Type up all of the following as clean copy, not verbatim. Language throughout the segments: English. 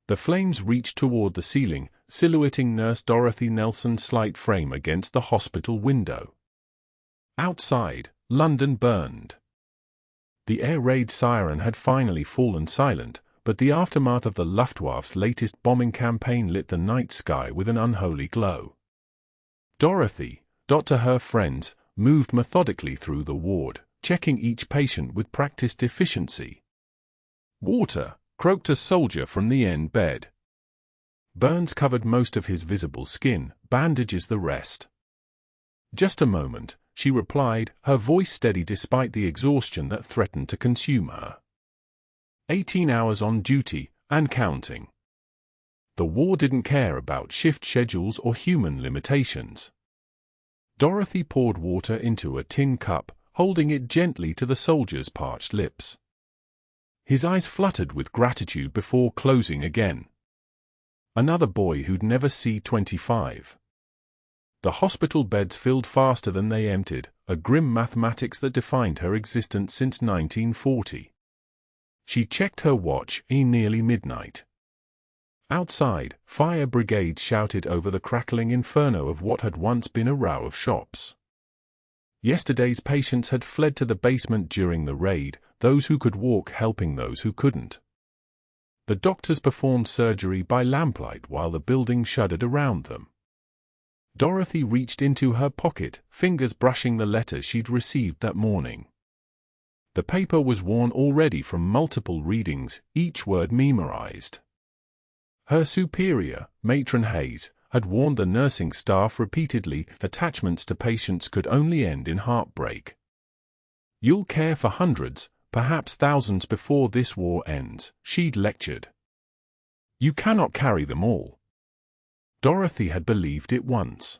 The flames reached toward the ceiling, silhouetting Nurse Dorothy Nelson's slight frame against the hospital window. Outside, London burned. The air raid siren had finally fallen silent, but the aftermath of the Luftwaffe's latest bombing campaign lit the night sky with an unholy glow. Dorothy, to her friends, moved methodically through the ward, checking each patient with practiced efficiency. "Water," croaked a soldier from the end bed. Burns covered most of his visible skin, bandages the rest. "Just a moment," she replied, her voice steady despite the exhaustion that threatened to consume her. 18 hours on duty, and counting. The war didn't care about shift schedules or human limitations. Dorothy poured water into a tin cup, holding it gently to the soldier's parched lips. His eyes fluttered with gratitude before closing again. Another boy who'd never see 25. The hospital beds filled faster than they emptied, a grim mathematics that defined her existence since 1940. She checked her watch, nearly midnight. Outside, fire brigades shouted over the crackling inferno of what had once been a row of shops. Yesterday's patients had fled to the basement during the raid, those who could walk helping those who couldn't. The doctors performed surgery by lamplight while the building shuddered around them. Dorothy reached into her pocket, fingers brushing the letters she'd received that morning. The paper was worn already from multiple readings, each word memorized. Her superior, Matron Hayes, had warned the nursing staff repeatedly attachments to patients could only end in heartbreak. "You'll care for hundreds, perhaps thousands before this war ends," she'd lectured. "You cannot carry them all." Dorothy had believed it once.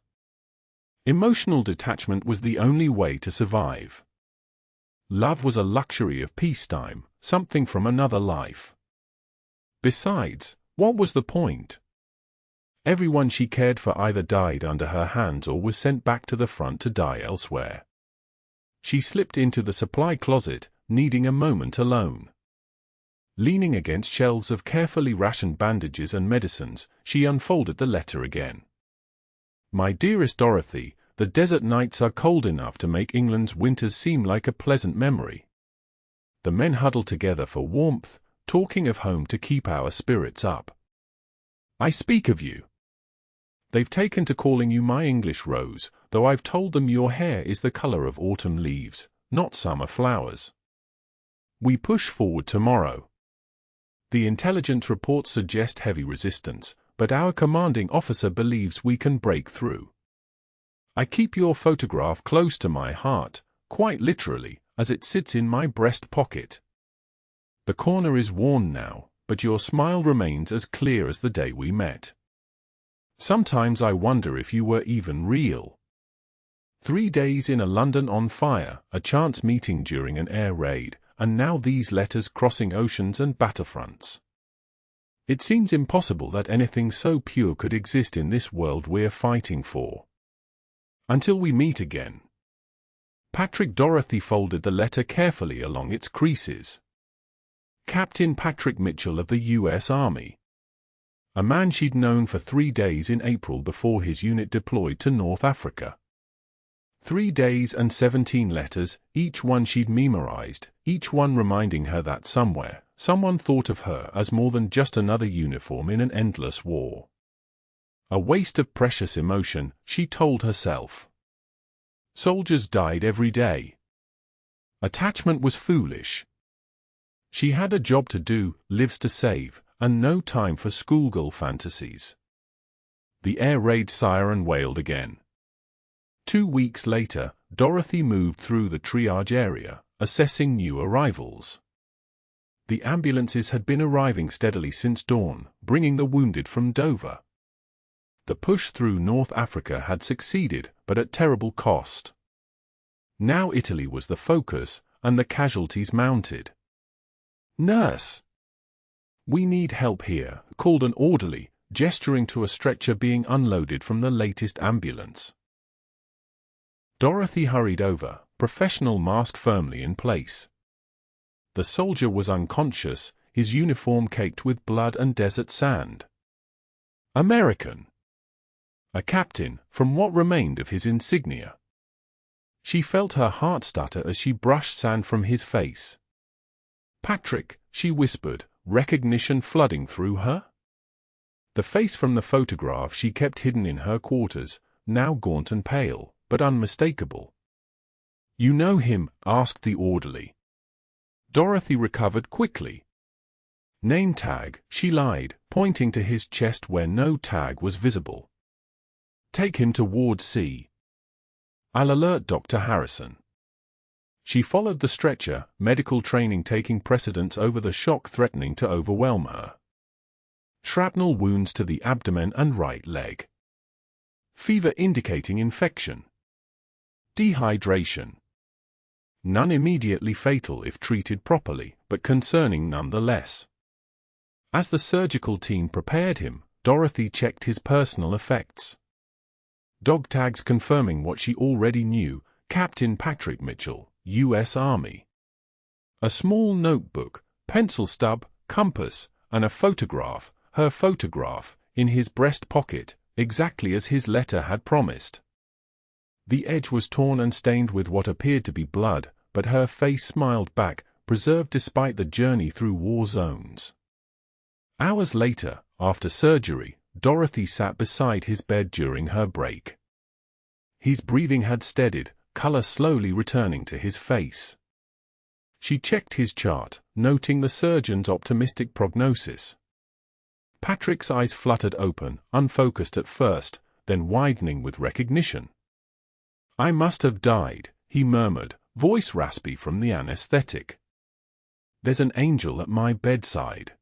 Emotional detachment was the only way to survive. Love was a luxury of peacetime, something from another life. Besides, what was the point? Everyone she cared for either died under her hands or was sent back to the front to die elsewhere. She slipped into the supply closet, needing a moment alone. Leaning against shelves of carefully rationed bandages and medicines, she unfolded the letter again. "My dearest Dorothy, the desert nights are cold enough to make England's winters seem like a pleasant memory. The men huddle together for warmth, talking of home to keep our spirits up. I speak of you. They've taken to calling you my English rose, though I've told them your hair is the color of autumn leaves, not summer flowers. We push forward tomorrow. The intelligence reports suggest heavy resistance, but our commanding officer believes we can break through. I keep your photograph close to my heart, quite literally, as it sits in my breast pocket. The corner is worn now, but your smile remains as clear as the day we met. Sometimes I wonder if you were even real. 3 days in a London on fire, a chance meeting during an air raid, and now these letters crossing oceans and battlefronts. It seems impossible that anything so pure could exist in this world we're fighting for. Until we meet again." Dorothy folded the letter carefully along its creases. Captain Patrick Mitchell of the U.S. Army. A man she'd known for 3 days in April before his unit deployed to North Africa. 3 days and 17 letters, each one she'd memorized, each one reminding her that somewhere, someone thought of her as more than just another uniform in an endless war. A waste of precious emotion, she told herself. Soldiers died every day. Attachment was foolish. She had a job to do, lives to save, and no time for schoolgirl fantasies. The air raid siren wailed again. 2 weeks later, Dorothy moved through the triage area, assessing new arrivals. The ambulances had been arriving steadily since dawn, bringing the wounded from Dover. The push through North Africa had succeeded, but at terrible cost. Now Italy was the focus, and the casualties mounted. "Nurse! We need help here," called an orderly, gesturing to a stretcher being unloaded from the latest ambulance. Dorothy hurried over, professional mask firmly in place. The soldier was unconscious, his uniform caked with blood and desert sand. American. A captain, from what remained of his insignia. She felt her heart stutter as she brushed sand from his face. Patrick, she whispered, recognition flooding through her. The face from the photograph she kept hidden in her quarters, now gaunt and pale, but unmistakable. You know him? Asked the orderly. Dorothy recovered quickly. Name tag, she lied, pointing to his chest where no tag was visible. Take him to Ward C. I'll alert Dr. Harrison. She followed the stretcher, medical training taking precedence over the shock threatening to overwhelm her. Shrapnel wounds to the abdomen and right leg. Fever indicating infection. Dehydration. None immediately fatal if treated properly, but concerning nonetheless. As the surgical team prepared him, Dorothy checked his personal effects. Dog tags confirming what she already knew: Captain Patrick Mitchell, U.S. Army. A small notebook, pencil stub, compass, and a photograph, her photograph, in his breast pocket, exactly as his letter had promised. The edge was torn and stained with what appeared to be blood, but her face smiled back, preserved despite the journey through war zones. Hours later, after surgery, Dorothy sat beside his bed during her break. His breathing had steadied, color slowly returning to his face. She checked his chart, noting the surgeon's optimistic prognosis. Patrick's eyes fluttered open, unfocused at first, then widening with recognition. I must have died, he murmured, voice raspy from the anesthetic. There's an angel at my bedside.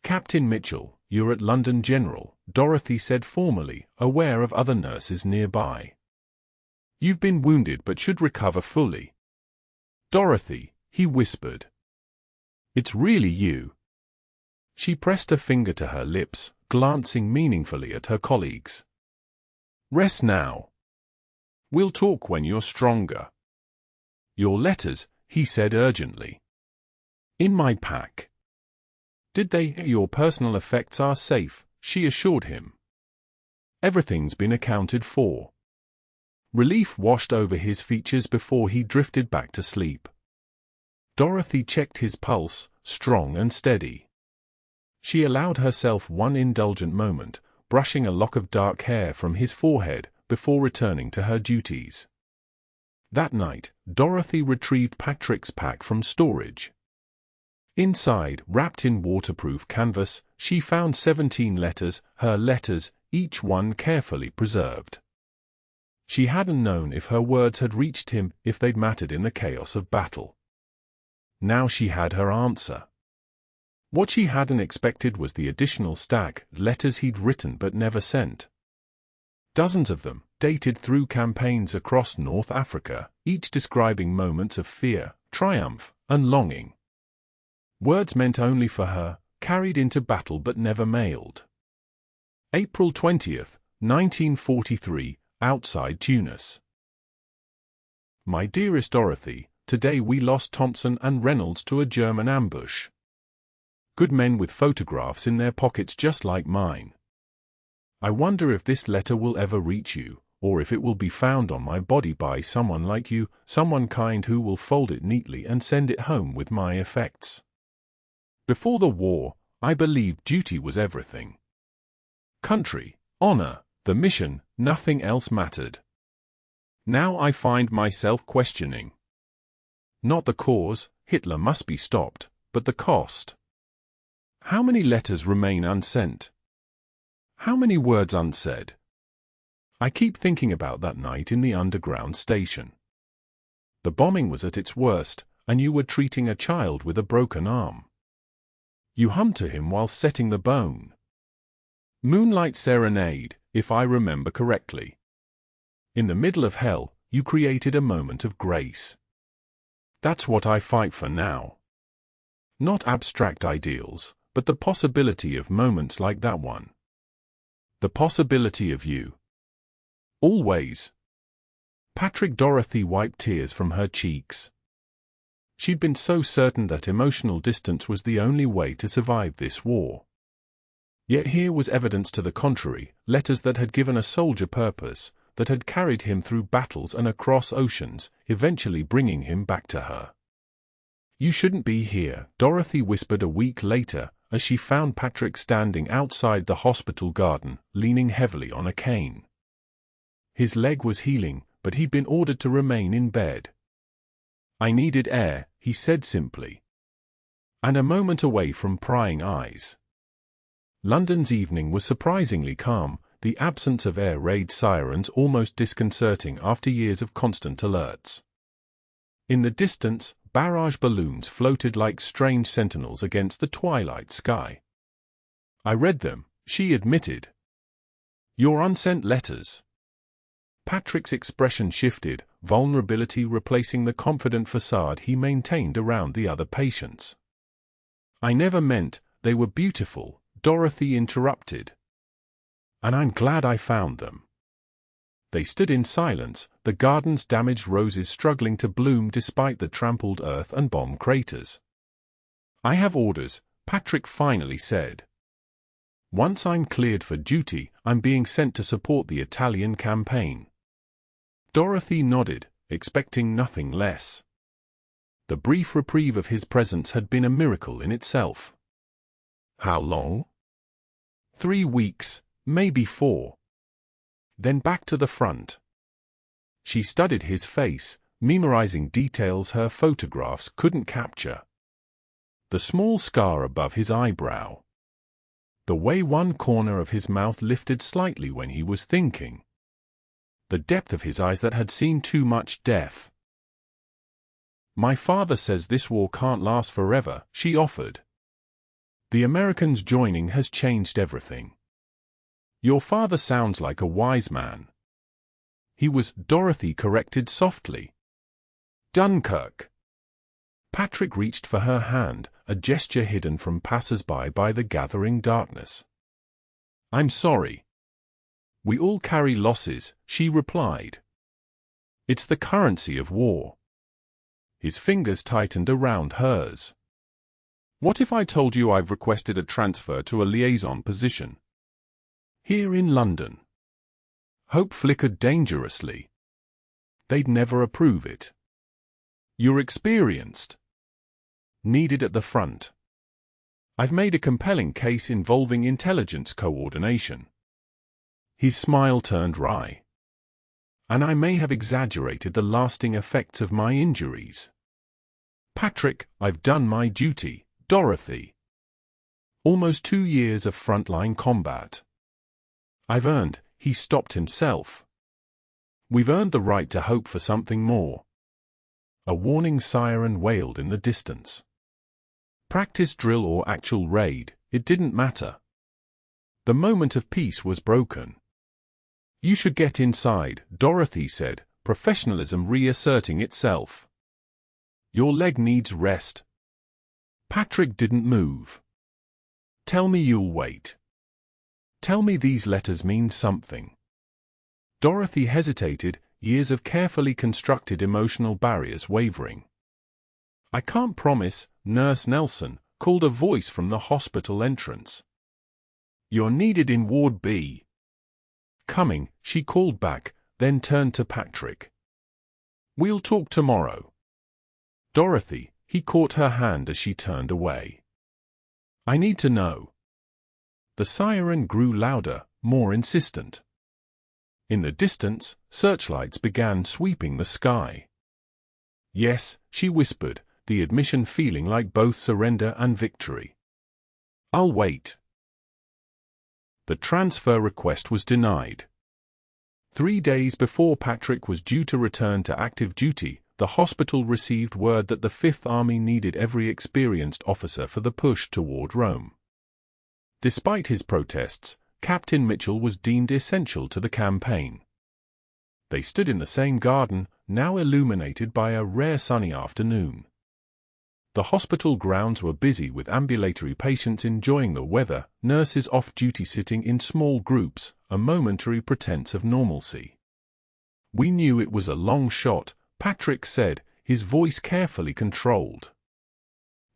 Captain Mitchell, you're at London General, Dorothy said formally, aware of other nurses nearby. You've been wounded but should recover fully. Dorothy, he whispered. It's really you. She pressed a finger to her lips, glancing meaningfully at her colleagues. Rest now. We'll talk when you're stronger. Your letters, he said urgently. In my pack. Did they? Your personal effects are safe, she assured him. Everything's been accounted for. Relief washed over his features before he drifted back to sleep. Dorothy checked his pulse, strong and steady. She allowed herself one indulgent moment, brushing a lock of dark hair from his forehead, before returning to her duties. That night, Dorothy retrieved Patrick's pack from storage. Inside, wrapped in waterproof canvas, she found 17 letters, her letters, each one carefully preserved. She hadn't known if her words had reached him, if they'd mattered in the chaos of battle. Now she had her answer. What she hadn't expected was the additional stack, letters he'd written but never sent. Dozens of them, dated through campaigns across North Africa, each describing moments of fear, triumph, and longing. Words meant only for her, carried into battle but never mailed. April 20th, 1943, outside Tunis. My dearest Dorothy, today we lost Thompson and Reynolds to a German ambush. Good men with photographs in their pockets just like mine. I wonder if this letter will ever reach you, or if it will be found on my body by someone like you, someone kind who will fold it neatly and send it home with my effects. Before the war, I believed duty was everything. Country, honor, the mission, nothing else mattered. Now I find myself questioning. Not the cause, Hitler must be stopped, but the cost. How many letters remain unsent? How many words unsaid? I keep thinking about that night in the underground station. The bombing was at its worst, and you were treating a child with a broken arm. You hummed to him while setting the bone. Moonlight Serenade, if I remember correctly. In the middle of hell, you created a moment of grace. That's what I fight for now. Not abstract ideals, but the possibility of moments like that one. The possibility of you. Always. Patrick. Dorothy wiped tears from her cheeks. She'd been so certain that emotional distance was the only way to survive this war. Yet here was evidence to the contrary, letters that had given a soldier purpose, that had carried him through battles and across oceans, eventually bringing him back to her. "You shouldn't be here," Dorothy whispered a week later, as she found Patrick standing outside the hospital garden, leaning heavily on a cane. His leg was healing, but he'd been ordered to remain in bed. "I needed air," he said simply. And a moment away from prying eyes. London's evening was surprisingly calm, the absence of air raid sirens almost disconcerting after years of constant alerts. In the distance, barrage balloons floated like strange sentinels against the twilight sky. "I read them," she admitted. "Your unsent letters." Patrick's expression shifted, vulnerability replacing the confident facade he maintained around the other patients. "I never meant, they were beautiful," Dorothy interrupted. "And I'm glad I found them." They stood in silence, the garden's damaged roses struggling to bloom despite the trampled earth and bomb craters. "I have orders," Patrick finally said. "Once I'm cleared for duty, I'm being sent to support the Italian campaign." Dorothy nodded, expecting nothing less. The brief reprieve of his presence had been a miracle in itself. "How long?" 3 weeks, maybe 4. Then back to the front. She studied his face, memorizing details her photographs couldn't capture. The small scar above his eyebrow. The way one corner of his mouth lifted slightly when he was thinking. The depth of his eyes that had seen too much death. "My father says this war can't last forever," she offered. "The Americans joining has changed everything." "Your father sounds like a wise man." "He was," Dorothy corrected softly. "Dunkirk." Patrick reached for her hand, a gesture hidden from passers-by by the gathering darkness. "I'm sorry." "We all carry losses," she replied. "It's the currency of war." His fingers tightened around hers. "What if I told you I've requested a transfer to a liaison position? Here in London." Hope flickered dangerously. "They'd never approve it." "You're experienced." "Needed at the front." "I've made a compelling case involving intelligence coordination." His smile turned wry. "And I may have exaggerated the lasting effects of my injuries." "Patrick, I've done my duty, Dorothy. Almost 2 years of frontline combat. I've earned," he stopped himself. "We've earned the right to hope for something more." A warning siren wailed in the distance. Practice drill or actual raid, it didn't matter. The moment of peace was broken. "You should get inside," Dorothy said, professionalism reasserting itself. "Your leg needs rest." Patrick didn't move. "Tell me you'll wait. Tell me these letters mean something." Dorothy hesitated, years of carefully constructed emotional barriers wavering. "I can't promise," Nurse Nelson called a voice from the hospital entrance. "You're needed in Ward B." "Coming," she called back, then turned to Patrick. "We'll talk tomorrow." "Dorothy," he caught her hand as she turned away. "I need to know." The siren grew louder, more insistent. In the distance, searchlights began sweeping the sky. "Yes," she whispered, the admission feeling like both surrender and victory. "I'll wait." The transfer request was denied. 3 days before Patrick was due to return to active duty, the hospital received word that the Fifth Army needed every experienced officer for the push toward Rome. Despite his protests, Captain Mitchell was deemed essential to the campaign. They stood in the same garden, now illuminated by a rare sunny afternoon. The hospital grounds were busy with ambulatory patients enjoying the weather, nurses off-duty sitting in small groups, a momentary pretense of normalcy. "We knew it was a long shot," Patrick said, his voice carefully controlled.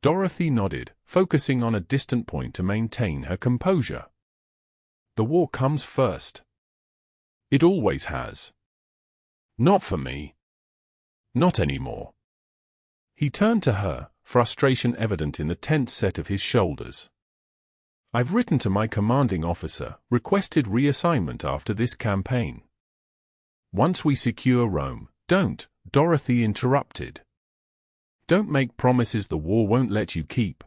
Dorothy nodded, focusing on a distant point to maintain her composure. The war comes first. It always has. Not for me. Not anymore. He turned to her, frustration evident in the tense set of his shoulders. I've written to my commanding officer, requested reassignment after this campaign. Once we secure Rome, don't, Dorothy interrupted. Don't make promises the war won't let you keep.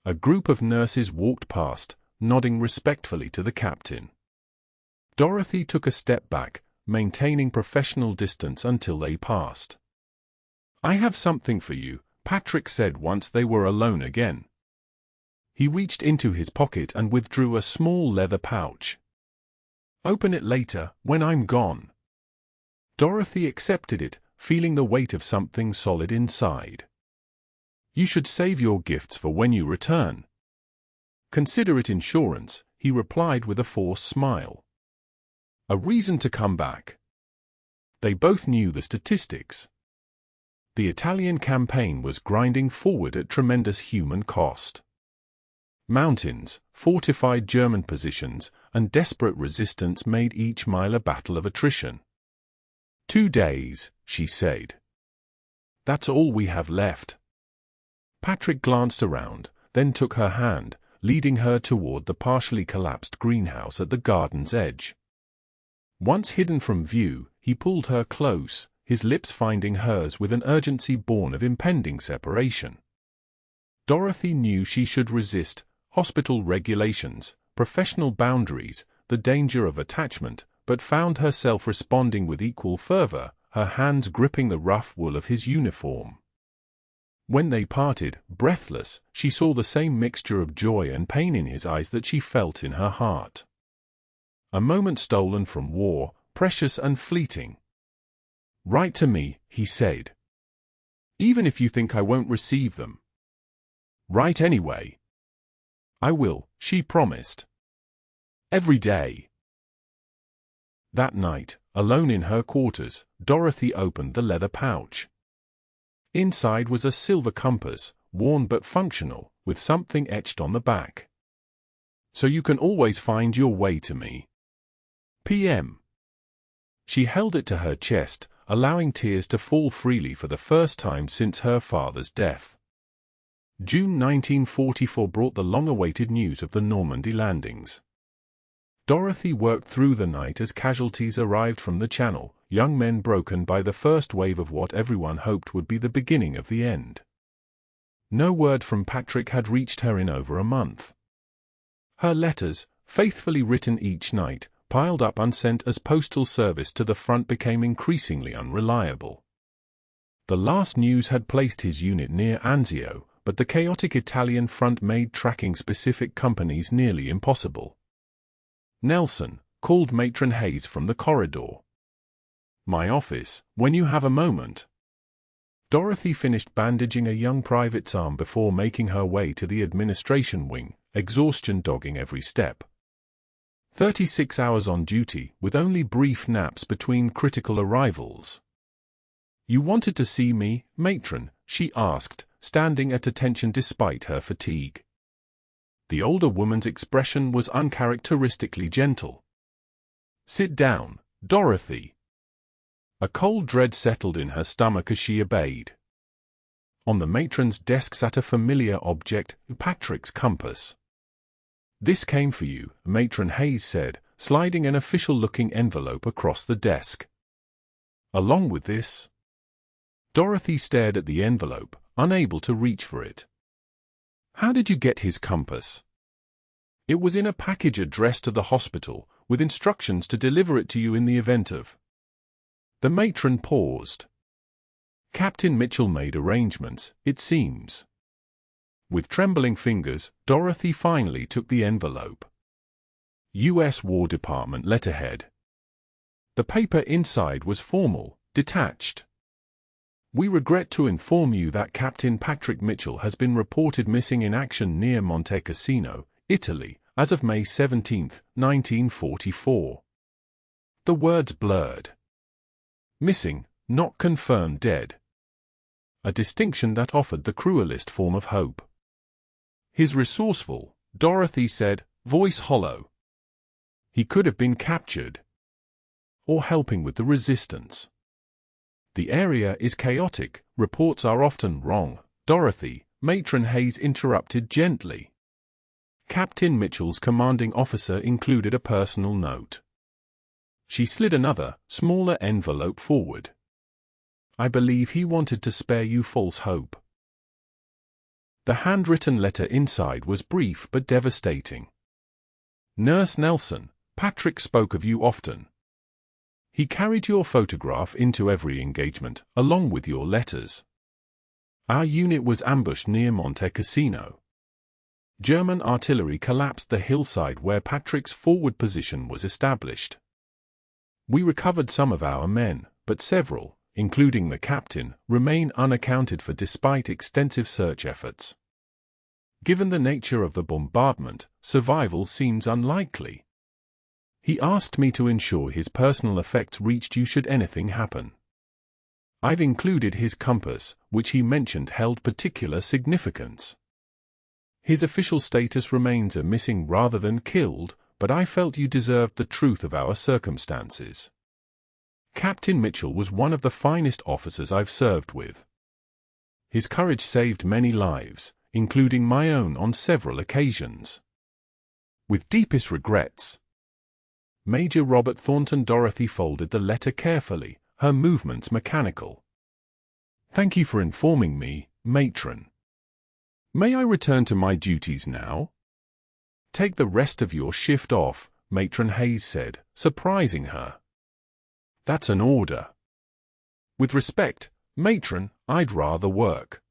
A group of nurses walked past, nodding respectfully to the captain. Dorothy took a step back, maintaining professional distance until they passed. I have something for you, Patrick said once they were alone again. He reached into his pocket and withdrew a small leather pouch. Open it later, when I'm gone. Dorothy accepted it, feeling the weight of something solid inside. You should save your gifts for when you return. Consider it insurance, he replied with a forced smile. A reason to come back. They both knew the statistics. The Italian campaign was grinding forward at tremendous human cost. Mountains, fortified German positions, and desperate resistance made each mile a battle of attrition. 2 days, she said. That's all we have left. Patrick glanced around, then took her hand, leading her toward the partially collapsed greenhouse at the garden's edge. Once hidden from view, he pulled her close, his lips finding hers with an urgency born of impending separation. Dorothy knew she should resist hospital regulations, professional boundaries, the danger of attachment, but found herself responding with equal fervor, her hands gripping the rough wool of his uniform. When they parted, breathless, she saw the same mixture of joy and pain in his eyes that she felt in her heart. A moment stolen from war, precious and fleeting. Write to me, he said. Even if you think I won't receive them. Write anyway. I will, she promised. Every day. That night, alone in her quarters, Dorothy opened the leather pouch. Inside was a silver compass, worn but functional, with something etched on the back. So you can always find your way to me. PM. She held it to her chest, allowing tears to fall freely for the first time since her father's death. June 1944 brought the long-awaited news of the Normandy landings. Dorothy worked through the night as casualties arrived from the Channel, young men broken by the first wave of what everyone hoped would be the beginning of the end. No word from Patrick had reached her in over a month. Her letters, faithfully written each night, piled up unsent as postal service to the front became increasingly unreliable. The last news had placed his unit near Anzio, but the chaotic Italian front made tracking specific companies nearly impossible. Nelson called Matron Hayes from the corridor. My office, when you have a moment. Dorothy finished bandaging a young private's arm before making her way to the administration wing, exhaustion dogging every step. 36 hours on duty, with only brief naps between critical arrivals. You wanted to see me, Matron? She asked, standing at attention despite her fatigue. The older woman's expression was uncharacteristically gentle. Sit down, Dorothy. A cold dread settled in her stomach as she obeyed. On the matron's desk sat a familiar object, Patrick's compass. This came for you, Matron Hayes said, sliding an official-looking envelope across the desk. Along with this? Dorothy stared at the envelope, unable to reach for it. How did you get his compass? It was in a package addressed to the hospital, with instructions to deliver it to you in the event of. The matron paused. Captain Mitchell made arrangements, it seems. With trembling fingers, Dorothy finally took the envelope. U.S. War Department letterhead. The paper inside was formal, detached. We regret to inform you that Captain Patrick Mitchell has been reported missing in action near Monte Cassino, Italy, as of May 17, 1944. The words blurred. Missing, not confirmed dead. a distinction that offered the cruelest form of hope. His resourceful, Dorothy said, voice hollow. He could have been captured. Or helping with the resistance. The area is chaotic, reports are often wrong, Dorothy, Matron Hayes interrupted gently. Captain Mitchell's commanding officer included a personal note. She slid another, smaller envelope forward. I believe he wanted to spare you false hope. The handwritten letter inside was brief but devastating. Nurse Nelson, Patrick spoke of you often. He carried your photograph into every engagement, along with your letters. Our unit was ambushed near Monte Cassino. German artillery collapsed the hillside where Patrick's forward position was established. We recovered some of our men, but several, including the captain, remain unaccounted for despite extensive search efforts. Given the nature of the bombardment, survival seems unlikely. He asked me to ensure his personal effects reached you should anything happen. I've included his compass, which he mentioned held particular significance. His official status remains a missing rather than killed, but I felt you deserved the truth of our circumstances. Captain Mitchell was one of the finest officers I've served with. His courage saved many lives, including my own on several occasions. With deepest regrets. Major Robert Thornton. Dorothy folded the letter carefully, her movements mechanical. Thank you for informing me, Matron. May I return to my duties now? Take the rest of your shift off, Matron Hayes said, surprising her. That's an order. With respect, Matron, I'd rather work.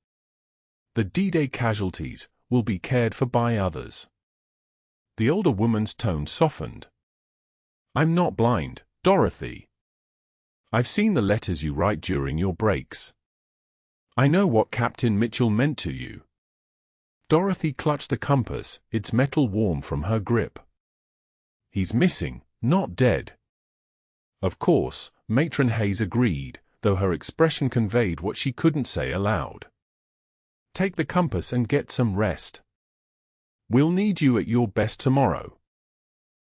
The D-Day casualties will be cared for by others. The older woman's tone softened. I'm not blind, Dorothy. I've seen the letters you write during your breaks. I know what Captain Mitchell meant to you. Dorothy clutched the compass, its metal warm from her grip. He's missing, not dead. Of course, Matron Hayes agreed, though her expression conveyed what she couldn't say aloud. Take the compass and get some rest. We'll need you at your best tomorrow.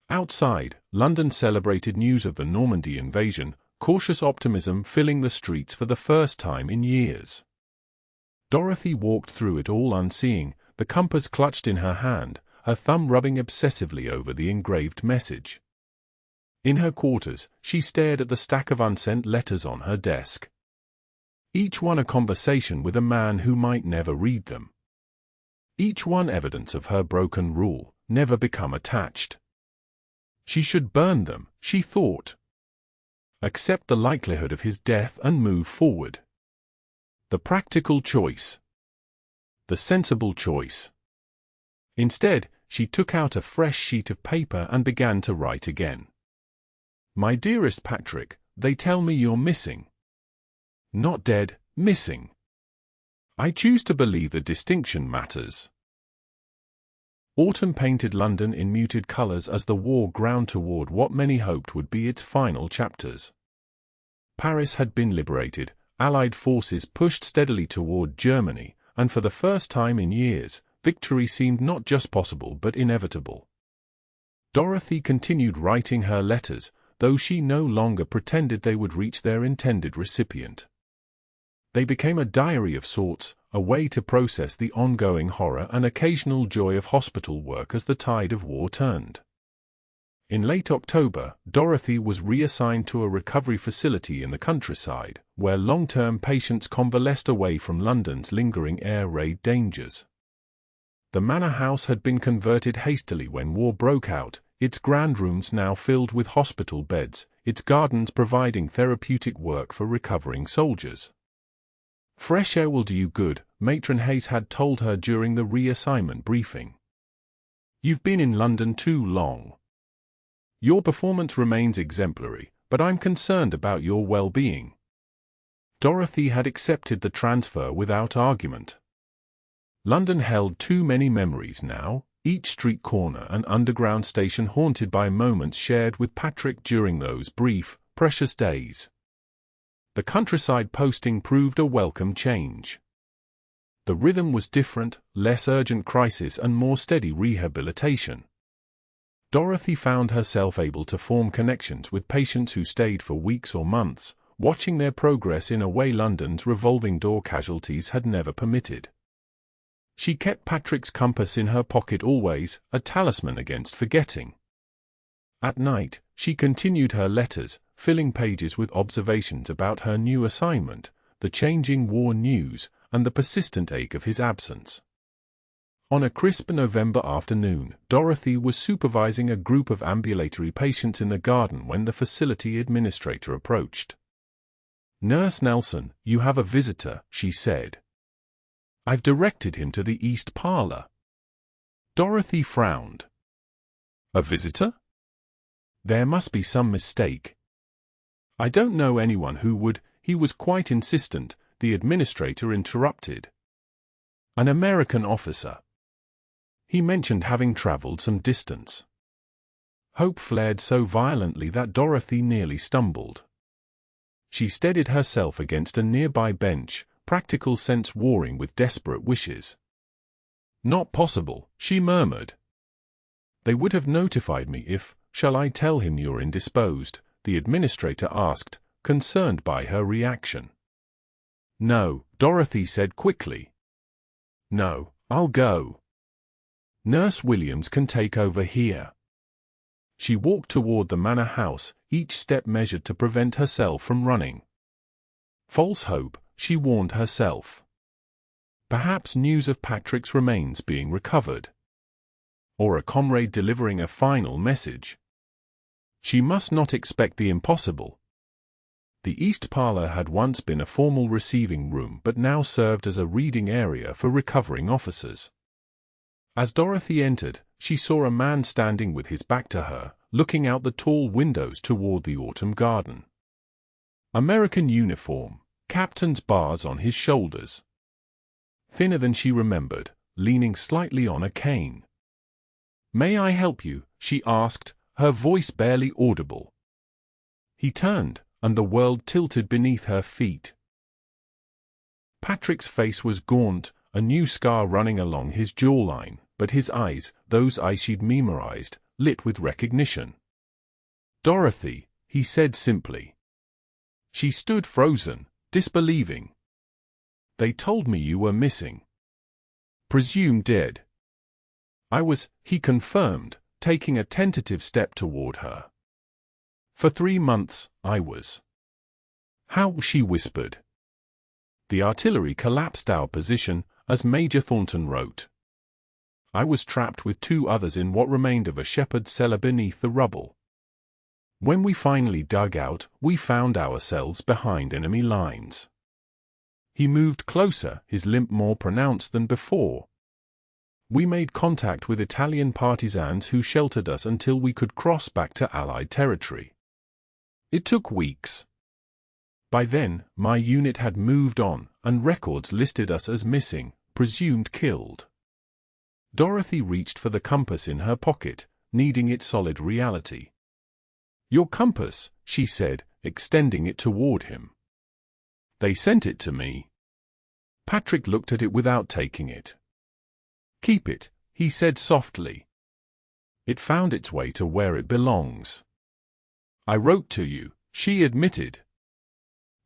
Outside, London celebrated news of the Normandy invasion, cautious optimism filling the streets for the first time in years. Dorothy walked through it all unseeing, the compass clutched in her hand, her thumb rubbing obsessively over the engraved message. In her quarters, she stared at the stack of unsent letters on her desk. Each one a conversation with a man who might never read them. Each one evidence of her broken rule, never become attached. She should burn them, she thought. Accept the likelihood of his death and move forward. The practical choice. The sensible choice. Instead, she took out a fresh sheet of paper and began to write again. My dearest Patrick, they tell me you're missing. Not dead, missing. I choose to believe the distinction matters. Autumn painted London in muted colors as the war ground toward what many hoped would be its final chapters. Paris had been liberated, Allied forces pushed steadily toward Germany, and for the first time in years, victory seemed not just possible but inevitable. Dorothy continued writing her letters, though she no longer pretended they would reach their intended recipient. They became a diary of sorts, a way to process the ongoing horror and occasional joy of hospital work as the tide of war turned. In late October, Dorothy was reassigned to a recovery facility in the countryside, where long-term patients convalesced away from London's lingering air raid dangers. The manor house had been converted hastily when war broke out, its grand rooms now filled with hospital beds, its gardens providing therapeutic work for recovering soldiers. Fresh air will do you good, Matron Hayes had told her during the reassignment briefing. You've been in London too long. Your performance remains exemplary, but I'm concerned about your well-being. Dorothy had accepted the transfer without argument. London held too many memories now, each street corner and underground station haunted by moments shared with Patrick during those brief, precious days. The countryside posting proved a welcome change. The rhythm was different, less urgent crisis and more steady rehabilitation. Dorothy found herself able to form connections with patients who stayed for weeks or months, watching their progress in a way London's revolving door casualties had never permitted. She kept Patrick's compass in her pocket always, a talisman against forgetting. At night, she continued her letters, filling pages with observations about her new assignment, the changing war news, and the persistent ache of his absence. On a crisp November afternoon, Dorothy was supervising a group of ambulatory patients in the garden when the facility administrator approached. "Nurse Nelson, you have a visitor," she said. "I've directed him to the east parlor." Dorothy frowned. "A visitor? There must be some mistake. I don't know anyone who would." He was quite insistent, the administrator interrupted. "An American officer. He mentioned having traveled some distance." Hope flared so violently that Dorothy nearly stumbled. She steadied herself against a nearby bench, practical sense warring with desperate wishes. "Not possible," she murmured. "They would have notified me if—" "Shall I tell him you're indisposed?" the administrator asked, concerned by her reaction. "No," Dorothy said quickly. "No, I'll go. Nurse Williams can take over here." She walked toward the manor house, each step measured to prevent herself from running. False hope, she warned herself. Perhaps news of Patrick's remains being recovered. Or a comrade delivering a final message. She must not expect the impossible. The East Parlor had once been a formal receiving room but now served as a reading area for recovering officers. As Dorothy entered, she saw a man standing with his back to her, looking out the tall windows toward the autumn garden. American uniform, captain's bars on his shoulders. Thinner than she remembered, leaning slightly on a cane. "May I help you?" she asked, her voice barely audible. He turned, and the world tilted beneath her feet. Patrick's face was gaunt, a new scar running along his jawline, but his eyes, those eyes she'd memorized, lit with recognition. "Dorothy," he said simply. She stood frozen, disbelieving. "They told me you were missing." "Presumed dead." "I was," he confirmed, taking a tentative step toward her. "For 3 months, I was." "How?" she whispered. "The artillery collapsed our position," as Major Thornton wrote. "I was trapped with 2 others in what remained of a shepherd's cellar beneath the rubble. When we finally dug out, we found ourselves behind enemy lines." He moved closer, his limp more pronounced than before. "We made contact with Italian partisans who sheltered us until we could cross back to Allied territory. It took weeks. By then, my unit had moved on, and records listed us as missing, presumed killed." Dorothy reached for the compass in her pocket, needing its solid reality. "Your compass," she said, extending it toward him. "They sent it to me." Patrick looked at it without taking it. "Keep it," he said softly. "It found its way to where it belongs." "I wrote to you," she admitted.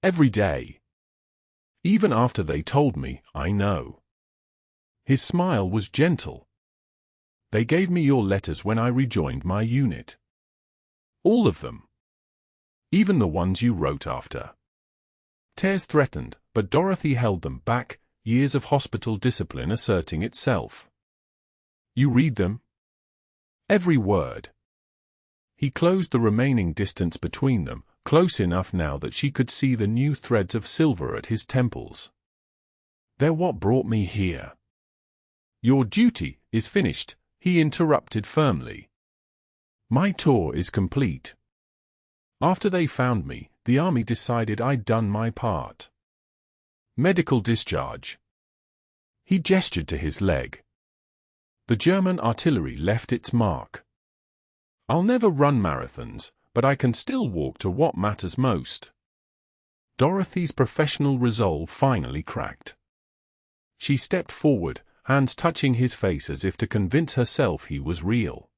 "Every day. Even after they told me, I know." His smile was gentle. "They gave me your letters when I rejoined my unit. All of them. Even the ones you wrote after." Tears threatened, but Dorothy held them back, years of hospital discipline asserting itself. "You read them?" "Every word." He closed the remaining distance between them, close enough now that she could see the new threads of silver at his temples. "They're what brought me here." "Your duty is finished," he interrupted firmly. "My tour is complete. After they found me, the army decided I'd done my part. Medical discharge." He gestured to his leg. "The German artillery left its mark. I'll never run marathons, but I can still walk to what matters most." Dorothy's professional resolve finally cracked. She stepped forward, hands touching his face as if to convince herself he was real.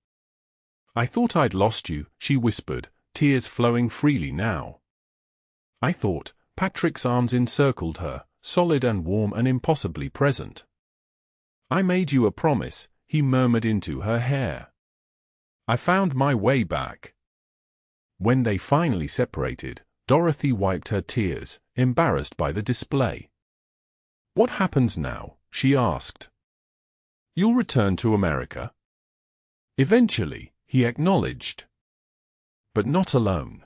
"I thought I'd lost you," she whispered, tears flowing freely now. "I thought." Patrick's arms encircled her, solid and warm and impossibly present. "I made you a promise," he murmured into her hair. "I found my way back." When they finally separated, Dorothy wiped her tears, embarrassed by the display. "What happens now?" she asked. "You'll return to America?" "Eventually," he acknowledged. "But not alone."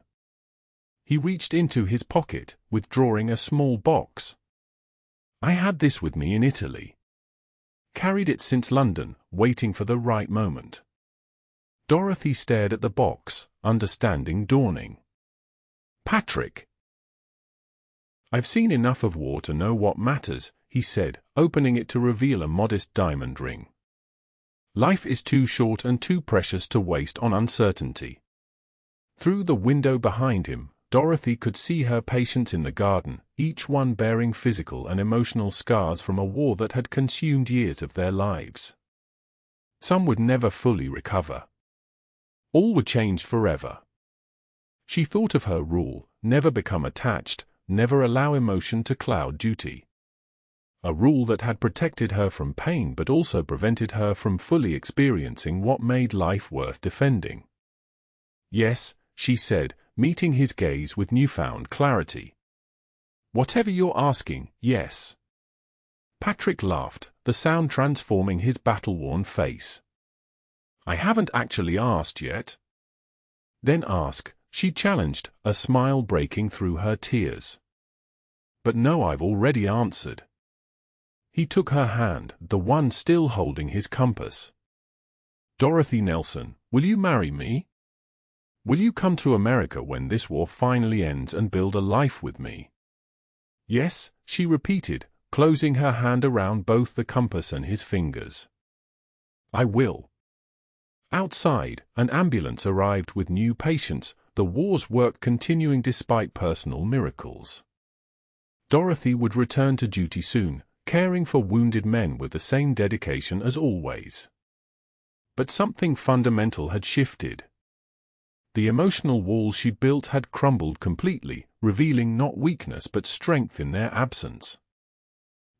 He reached into his pocket, withdrawing a small box. "I had this with me in Italy. Carried it since London, waiting for the right moment." Dorothy stared at the box, understanding dawning. "Patrick." "I've seen enough of war to know what matters," he said, opening it to reveal a modest diamond ring. "Life is too short and too precious to waste on uncertainty." Through the window behind him, Dorothy could see her patients in the garden, each one bearing physical and emotional scars from a war that had consumed years of their lives. Some would never fully recover. All were changed forever. She thought of her rule: never become attached, never allow emotion to cloud duty. A rule that had protected her from pain but also prevented her from fully experiencing what made life worth defending. "Yes," she said, meeting his gaze with newfound clarity. "Whatever you're asking, yes." Patrick laughed, the sound transforming his battle-worn face. "I haven't actually asked yet." "Then ask," she challenged, a smile breaking through her tears. "But no, I've already answered." He took her hand, the one still holding his compass. "Dorothy Nelson, will you marry me? Will you come to America when this war finally ends and build a life with me?" "Yes," she repeated, closing her hand around both the compass and his fingers. "I will." Outside, an ambulance arrived with new patients, the war's work continuing despite personal miracles. Dorothy would return to duty soon, caring for wounded men with the same dedication as always. But something fundamental had shifted. The emotional wall she'd built had crumbled completely, revealing not weakness but strength in their absence.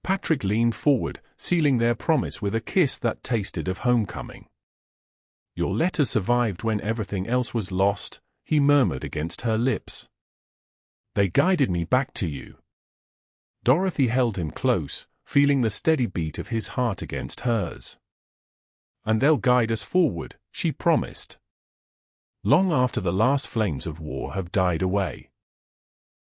Patrick leaned forward, sealing their promise with a kiss that tasted of homecoming. "Your letter survived when everything else was lost," he murmured against her lips. "They guided me back to you." Dorothy held him close, feeling the steady beat of his heart against hers. "And they'll guide us forward," she promised. "Long after the last flames of war have died away."